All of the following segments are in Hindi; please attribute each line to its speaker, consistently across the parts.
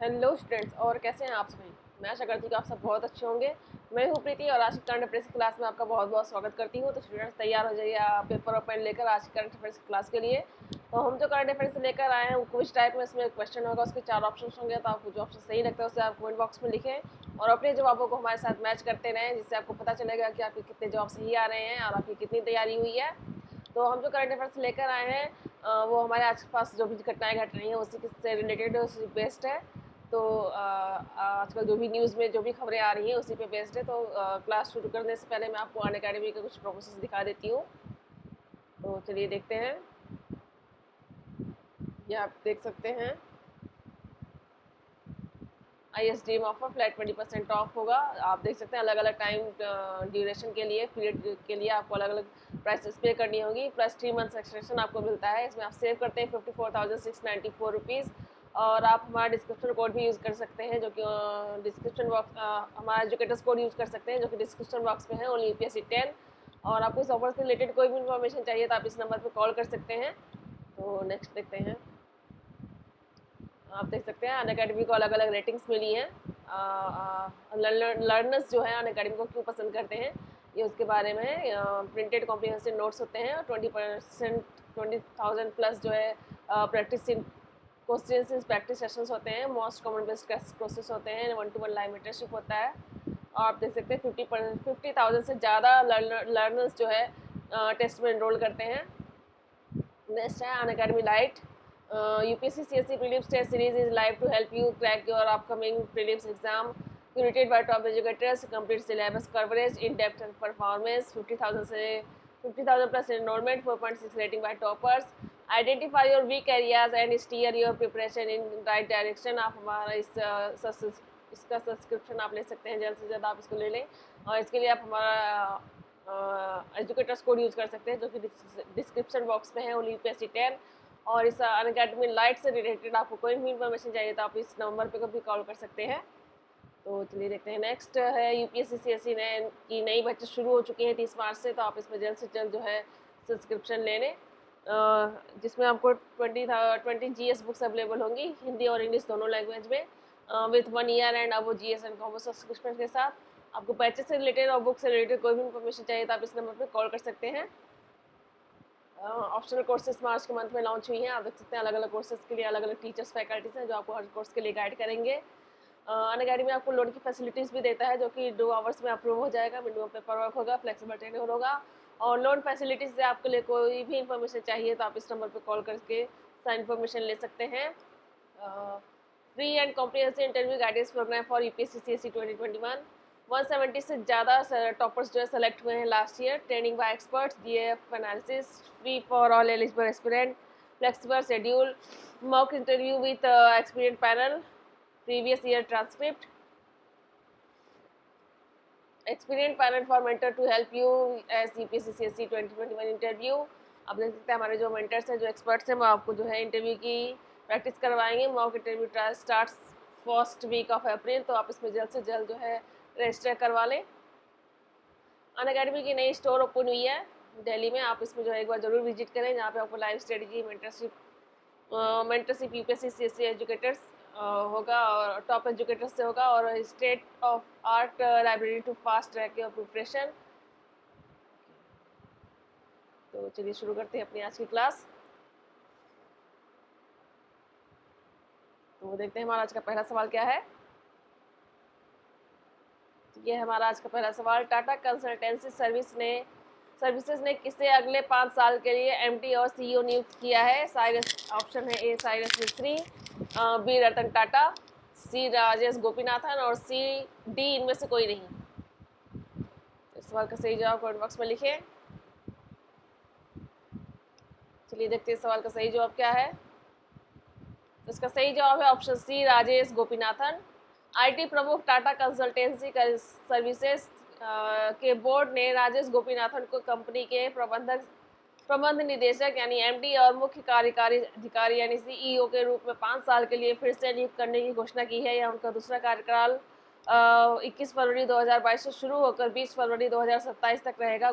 Speaker 1: हेलो स्टूडेंट्स, और कैसे हैं आप सभी। मैं आशा करती हूँ कि आप सब बहुत अच्छे होंगे। मैं हूँ प्रीति और आज की करंट अफेयर्स की क्लास में आपका बहुत बहुत स्वागत करती हूँ। तो स्टूडेंट्स तैयार हो जाइए पेपर और पेन लेकर आज की करंट अफेयर्स की क्लास के लिए। तो हम जो करंट अफेयर्स लेकर आए हैं क्विज टाइप में, इसमें क्वेश्चन होगा, उसके 4 ऑप्शन होंगे। तो आपको जो ऑप्शन सही लगता है उसे आप कमेंट बॉक्स में लिखें और अपने जवाबों को हमारे साथ मैच करते रहें, जिससे आपको पता चलेगा कि आपके कितने जवाब सही आ रहे हैं और आपकी कितनी तैयारी हुई है। तो हम जो करंट अफेयर्स लेकर आए हैं वो हमारे आसपास जो भी घटनाएं घट रही हैं उसी से रिलेटेड बेस्ड है। तो आजकल जो भी न्यूज़ में जो भी खबरें आ रही हैं उसी पे बेस्ड है। तो क्लास शुरू करने से पहले मैं आपको अनअकैडमी के कुछ प्रोसेस दिखा देती हूँ। तो चलिए देखते हैं। ये आप देख सकते हैं, ISDM ऑफर फ्लैट 20% ऑफ होगा। आप देख सकते हैं अलग अलग टाइम ड्यूरेशन के लिए, पीरियड के लिए आपको अलग अलग प्राइसेस पे करनी होगी, प्लस 3 मंथ्स एक्सटेंशन आपको मिलता है। इसमें आप सेव करते हैं 54,694 रुपीज़। और आप हमारा डिस्क्रिप्शन कोड भी यूज़ कर सकते हैं, जो कि डिस्क्रिप्शन बॉक्स, हमारा एजुकेटर्स कोड यूज़ कर सकते हैं जो कि डिस्क्रिप्शन बॉक्स में है, ओनली UPSC 10। और आपको इस ऑफर से रिलेटेड कोई भी इन्फॉर्मेशन चाहिए तो आप इस नंबर पर कॉल कर सकते हैं। तो नेक्स्ट देखते हैं। आप देख सकते हैं अनअकैडमी को अलग अलग रेटिंग्स मिली हैं। लर्नर्स जो है अनअकैडमी को क्यों पसंद करते हैं ये उसके बारे में प्रिंटेड कॉम्प्रिहेंसिव नोट्स होते हैं, और 20,000 प्लस जो है प्रैक्टिस क्वेश्चंस प्रैक्टिस सेशंस होते हैं, most common based test process होते हैं, 1-to-1 लाइव मेंटरशिप होता है। और आप देख सकते हैं 50,000 से ज़्यादा लर्नर्स जो है टेस्ट में एनरोल करते हैं। नेक्स्ट है Unacademy light. UPSC CSE prelims test series is live to help you crack your upcoming prelims exam, curated by top educators, complete syllabus coverage, in-depth performance, 50,000 plus enrollment, 4.6 rating by toppers, identify your weak areas and steer your preparation in right direction। आप हमारा इसका सब्सक्रिप्शन आप ले सकते हैं, जल्द से जल्द आप इसको ले लें। और इसके लिए आप हमारा एजुकेटर्स कोड यूज़ कर सकते हैं, जो कि डिस्क्रिप्शन बॉक्स में है, ओनली UPSC 10। और इस अनअकैडमी लाइट से रिलेटेड आपको कोई भी इन्फॉर्मेशन चाहिए तो आप इस नंबर पे कभी कॉल कर सकते हैं। तो चलिए देखते हैं। नेक्स्ट है UPSC CSE की नई बैचेस शुरू हो चुकी हैं 30 मार्च से। तो आप इसमें जल्द से जल्द जो है सब्सक्रिप्शन ले लें, जिसमें आपको 20 GS बुक्स अवेलेबल होंगी, हिंदी और इंग्लिश दोनों लैंग्वेज में, विथ 1 ईयर एंड अब GS एंड कॉमर्स सब्सक्रिप्शन के साथ। आपको बैचेस से रिलेटेड और बुक से रिलेटेड कोई भी इन्फॉर्मेशन चाहिए तो आप इस नंबर पर कॉल कर सकते हैं। ऑप्शनल कोर्सेज मार्च के मंथ में लॉन्च हुई हैं। आप देख सकते हैं अलग अलग कोर्सेज के लिए अलग अलग टीचर्स फैकल्टीज हैं जो आपको हर कोर्स के लिए गाइड करेंगे। अनअकैडमी आपको लोन की फैसिलिटीज़ भी देता है, जो कि 2 आवर्स में अप्रूव हो जाएगा, मिनिमम पेपर वर्क होगा, फ्लेक्सिबल टेन्योर होगा। और लोन फैसिलिटीज़ से आपके लिए कोई भी इन्फॉर्मेशन चाहिए तो आप इस नंबर पर कॉल करके सारी इन्फॉर्मेशन ले सकते हैं। Free and comprehensive interview guidance programme for UPSC CSE 2021। 170 से ज़्यादा टॉपर्स जो है सेलेक्ट हुए हैं last year. Training by experts, DAF analysis, free for all eligible aspirant, flexible schedule, mock interview with experience panel, previous year transcript, experience panel for mentor to help you as UPSC CSE 2021 interview. आप देख सकते हैं हमारे जो मेंटर्स हैं, जो एक्सपर्ट्स हैं, वो आपको जो है इंटरव्यू की प्रैक्टिस करवाएंगे। Mock interview start first week of April. तो आप इसमें जल्द से जल्द जो है रजिस्टर करवा लें। अनअकैडमी की नई स्टोर ओपन हुई है दिल्ली में। आप इसमें जो है एक बार जरूर विजिट करें, जहाँ पे आपको live strategy, mentorship UPSC CSE educators होगा और टॉप एजुकेटर्स से होगा, और state of art library to fast track your preparation. तो चलिए शुरू करते हैं अपनी आज की क्लास। तो देखते हैं हमारा आज का पहला सवाल क्या है। ये हमारा आज का पहला सवाल। टाटा कंसल्टेंसी सर्विसेज ने किसे अगले 5 साल के लिए MD और CEO नियुक्त किया है। ऑप्शन है A साइरस मिस्त्री, B रतन टाटा, C राजेश गोपीनाथन, और D इनमें से कोई नहीं। इस सवाल का सही जवाब कमेंट बॉक्स में लिखें। चलिए देखते हैं सवाल का सही जवाब क्या है। तो इसका सही जवाब है option C Rajesh Gopinathan. IT प्रमुख टाटा कंसल्टेंसी सर्विसेज के बोर्ड ने राजेश गोपीनाथन को कंपनी के प्रबंध निदेशक यानी MD और मुख्य कार्यकारी अधिकारी यानी CEO के रूप में 5 साल के लिए फिर से नियुक्त करने की घोषणा की है। यह उनका दूसरा कार्यकाल 21 फरवरी 2022 से शुरू होकर 20 फरवरी 2027 तक रहेगा।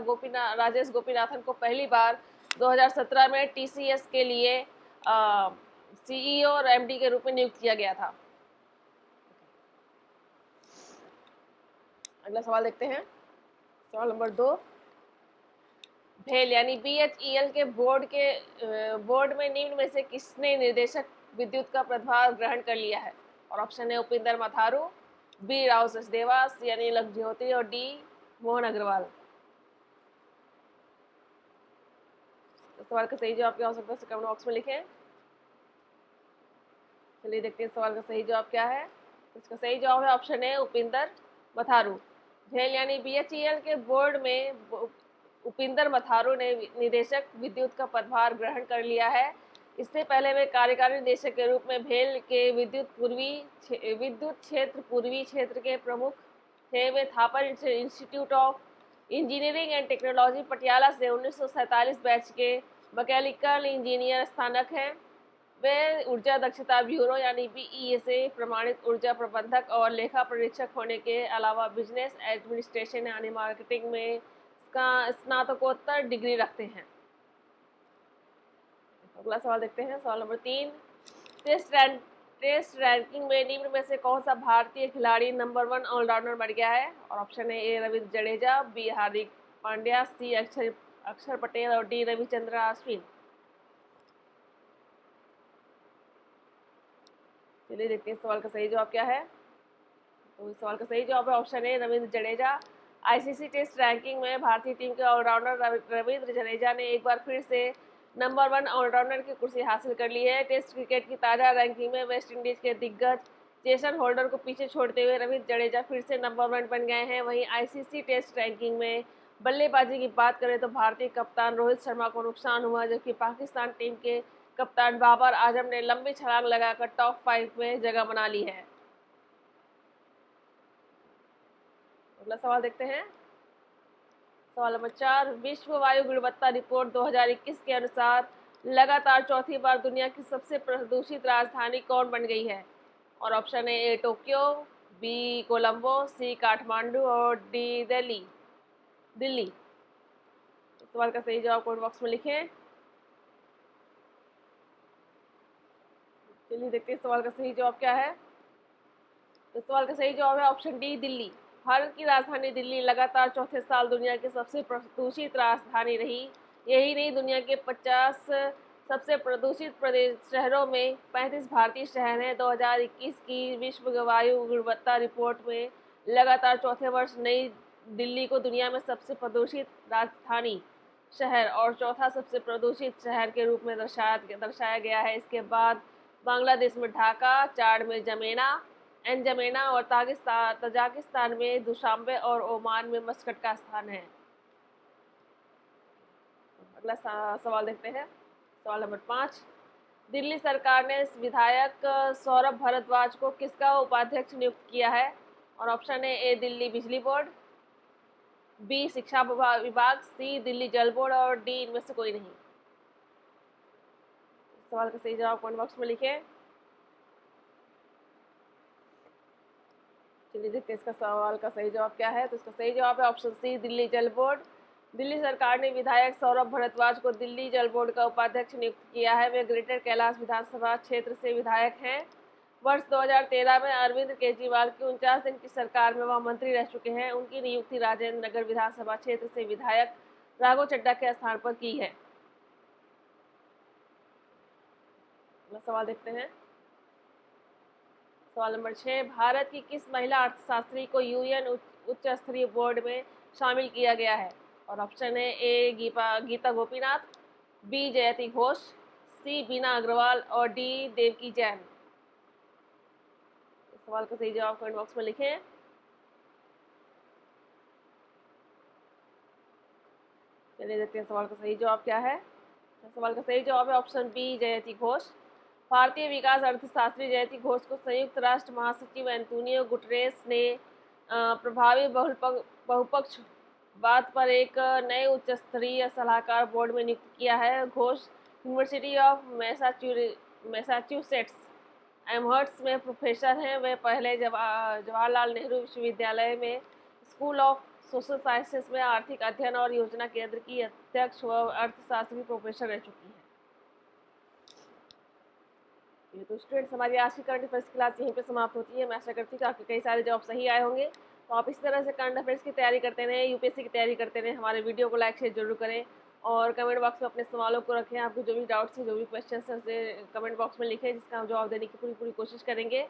Speaker 1: राजेश गोपीनाथन को पहली बार 2017 में TCS के लिए CEO और MD के रूप में नियुक्त किया गया था। अगला सवाल देखते हैं। सवाल नंबर 2, भेल यानी BHEL के बोर्ड में निम्न में से किसने निर्देशक विद्युत का प्रभार ग्रहण कर लिया है? और ऑप्शन है उपिंदर मथारू, बी राव सचदेवा, सी अनिल अग्निहोत्री और डी मोहन अग्रवाल। तो सवाल का सही जवाब क्या हो सकता है, कमेंट बॉक्स में लिखें। चलिए देखते हैं सवाल का सही जवाब क्या है। इसका सही जवाब है ऑप्शन है उपिंदर मथारू। भेल यानी BHEL के बोर्ड में उपिंदर मथारू ने निदेशक विद्युत का पदभार ग्रहण कर लिया है। इससे पहले वे कार्यकारी निदेशक के रूप में भेल के विद्युत क्षेत्र पूर्वी क्षेत्र के प्रमुख थे। वे Thapar institute of engineering and technology Patiala से 1947 बैच के मैकेनिकल इंजीनियर स्नातक हैं। वे ऊर्जा दक्षता ब्यूरो यानी BEA से प्रमाणित ऊर्जा प्रबंधक और लेखा परीक्षक होने के अलावा बिजनेस एडमिनिस्ट्रेशन यानी मार्केटिंग में स्नातकोत्तर डिग्री रखते हैं। अगला सवाल देखते हैं। सवाल नंबर 3, टेस्ट रैंकिंग में निम्न में से कौन सा भारतीय खिलाड़ी नंबर 1 ऑलराउंडर बन गया है? और ऑप्शन है ए रविंद्र जडेजा, बी हार्दिक पांड्या, सी अक्षर पटेल और डी रविचंद्रन अश्विन। चलिए देखते हैं सवाल का सही जवाब क्या है। तो इस सवाल का सही जवाब है option A Ravindra Jadeja. ICC test ranking में भारतीय टीम के ऑलराउंडर रविंद्र जडेजा ने एक बार फिर से नंबर 1 ऑलराउंडर की कुर्सी हासिल कर ली है। टेस्ट क्रिकेट की ताज़ा रैंकिंग में वेस्ट इंडीज के दिग्गज जेसन होल्डर को पीछे छोड़ते हुए रविंद्र जडेजा फिर से नंबर 1 बन गए हैं। वहीं ICC टेस्ट रैंकिंग में बल्लेबाजी की बात करें तो भारतीय कप्तान रोहित शर्मा को नुकसान हुआ, जबकि पाकिस्तान टीम के कप्तान बाबर आजम ने लंबी छलांग लगाकर टॉप 5 में जगह बना ली है। अगला सवाल देखते हैं। सवाल नंबर 4, विश्व वायु गुणवत्ता रिपोर्ट 2021 के अनुसार लगातार चौथी बार दुनिया की सबसे प्रदूषित राजधानी कौन बन गई है? और ऑप्शन है ए टोक्यो, बी कोलंबो, सी काठमांडू और डी दिल्ली। सवाल का सही जवाब कमेंट बॉक्स में लिखें। चलिए देखते हैं सवाल का सही जवाब क्या है। तो सवाल का सही जवाब है ऑप्शन डी दिल्ली। भारत की राजधानी दिल्ली लगातार चौथे साल दुनिया की सबसे प्रदूषित राजधानी रही। यही नहीं, दुनिया के 50 सबसे प्रदूषित प्रदेश शहरों में 35 भारतीय शहर हैं। 2021 की विश्व वायु गुणवत्ता रिपोर्ट में लगातार चौथे वर्ष नई दिल्ली को दुनिया में सबसे प्रदूषित राजधानी शहर और चौथा सबसे प्रदूषित शहर के रूप में दर्शाया गया है। इसके बाद बांग्लादेश में ढाका, चाड में एनजमेना और तजाकिस्तान में दुशांबे और ओमान में मस्कट का स्थान है। अगला सवाल देखते हैं। सवाल नंबर 5, दिल्ली सरकार ने विधायक सौरभ भारद्वाज को किसका उपाध्यक्ष नियुक्त किया है? और ऑप्शन है ए दिल्ली बिजली बोर्ड, बी शिक्षा विभाग, सी दिल्ली जल बोर्ड और डी इनमें से कोई नहीं। सवाल का सही जवाब कमेंट बॉक्स में लिखें। चलिए देखते हैं इसका सवाल का सही जवाब क्या है। तो इसका सही जवाब है ऑप्शन सी दिल्ली जल बोर्ड। दिल्ली सरकार ने विधायक सौरभ भारद्वाज को दिल्ली जल बोर्ड का उपाध्यक्ष नियुक्त किया है। वे ग्रेटर कैलाश विधानसभा क्षेत्र से विधायक हैं। वर्ष 2013 में अरविंद केजरीवाल की 49 दिन की सरकार में वह मंत्री रह चुके हैं। उनकी नियुक्ति राजेंद्र नगर विधानसभा क्षेत्र से विधायक राघव चड्ढा के स्थान पर की है। सवाल देखते हैं। सवाल नंबर 6, भारत की किस महिला अर्थशास्त्री को UN उच्च स्तरीय बोर्ड में शामिल किया गया है? और ऑप्शन है ए गीता गोपीनाथ, बी जयति घोष, सी बीना अग्रवाल और डी देवकी जैन। सवाल का सही जवाब कमेंट बॉक्स में लिखें। चलिए देखते हैं सवाल का सही जवाब क्या है। सवाल का सही जवाब है ऑप्शन बी जयति घोष। भारतीय विकास अर्थशास्त्री जयति घोष को संयुक्त राष्ट्र महासचिव एंटोनियो गुटरेस ने प्रभावी बहुपक्ष बात पर एक नए उच्च स्तरीय सलाहकार बोर्ड में नियुक्त किया है। घोष यूनिवर्सिटी ऑफ मैसाचुसेट्स एमहर्ट्स में प्रोफेसर हैं। वे पहले जवाहरलाल नेहरू विश्वविद्यालय में स्कूल ऑफ सोशल साइंसेस में आर्थिक अध्ययन और योजना केंद्र की अध्यक्ष व अर्थशास्त्री प्रोफेसर रह चुकी हैं। ओके, तो स्टूडेंट्स हमारी आज की करंट अफेयर्स की क्लास यहीं पे समाप्त होती है। मैं आशा करती हूँ कि आपके कई सारे जवाब सही आए होंगे। तो आप इस तरह से करंट अफेयर्स की तैयारी करते रहें, यूपीएससी की तैयारी करते रहें। हमारे वीडियो को लाइक शेयर जरूर करें और कमेंट बॉक्स में अपने सवालों को रखें। आपको जो भी डाउट्स हैं, जो भी क्वेश्चन हैं, उसे कमेंट बॉक्स में लिखें, जिसका हम जवाब देने की पूरी पूरी कोशिश करेंगे।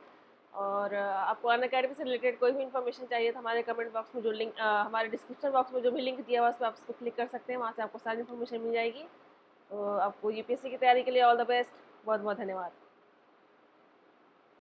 Speaker 1: और आपको अनअकैडमी से रिलेटेड कोई भी इन्फॉर्मेशन चाहिए तो हमारे कमेंट बॉक्स में जो लिंक हमारे डिस्क्रिप्शन बॉक्स में जो भी लिंक दिया हुआ है उस पर आप उसको क्लिक कर सकते हैं। वहाँ से आपको सारी इन्फॉर्मेशन मिल जाएगी। तो आपको यूपीएससी की तैयारी के लिए ऑल द बेस्ट। बहुत बहुत धन्यवाद।